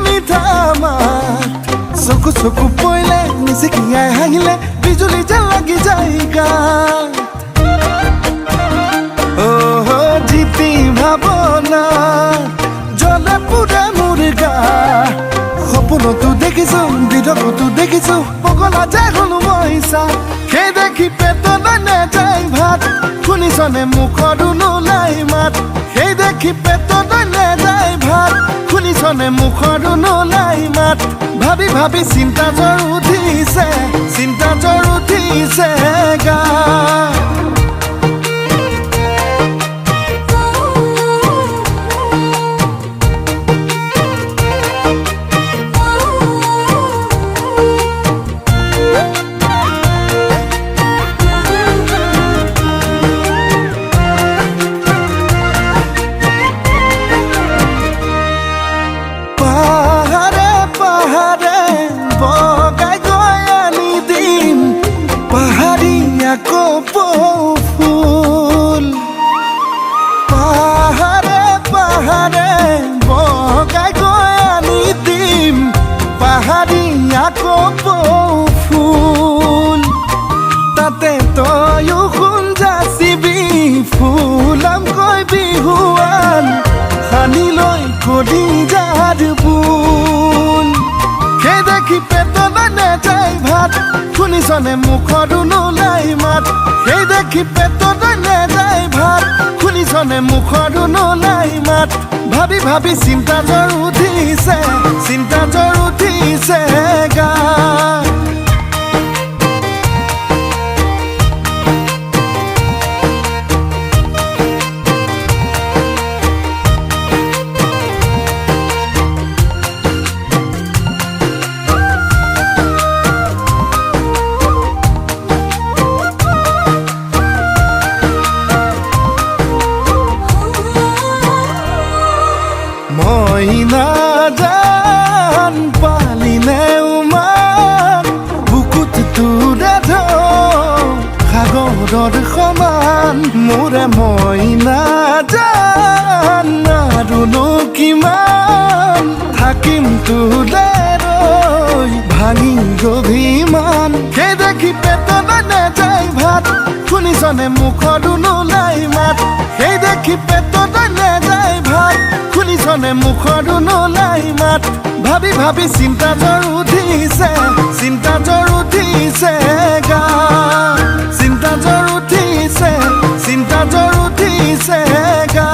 মিঠা মাত চকু চকু পৰিলে নিচিকিয়াই হাঁহিলে বিজুলী যেন লাগি যায় গাত জিতি ভাৱনা জ্বলে পুৰে মোৰ গা সপোনতো দেখিছো বিধকতো দেখিছো পগলা যে হলো মই চা সেই দেখি পেটত নেযায় ভাত শুনিছনে মুখৰো নোলাই মাত সেই দেখি পেটত নেযায় ভাত শুনিছনে মুখৰো নোলাই মাত ভাবি ভাবি চিন্তা জ্বৰ উঠিছে গা ফুল পাহাৰে পাহাৰে বগাই গৈ আনি দিম পাহাৰীয়া কপৌ ফুল তাতে তয়ো সোণ যাচিবি ফুলামকৈ বিহুৱান সানি লৈ কলিজাৰ বুল সেই দেখি পেটত নেযায় ভাত শুনিছনে মুখৰো নোলাই মাত সেই দেখি পেটত নেযায় ভাত শুনিছনে মুখৰো নোলাই মাত ভাবি ভাবি চিন্তা জ্বৰ উঠিছে গা মই নাজান পালিনে উমান বুকুত তোৰে সাগৰৰ সমান মোৰে মই নাজান আৰুনো কিমান থাকিম তোৰে ৰৈ ভাঙি অভিমান সেই দেখি পেটত নেযায় ভাত শুনিছনে মুখৰো নোলাই মাত সেই দেখি পেটত নেযায় ভাত শুনিছনে মুখৰো নোলাই মাত ভাবি ভাবি চিন্তা জ্বৰ উঠিছে গা চিন্তা জ্বৰ উঠিছে গা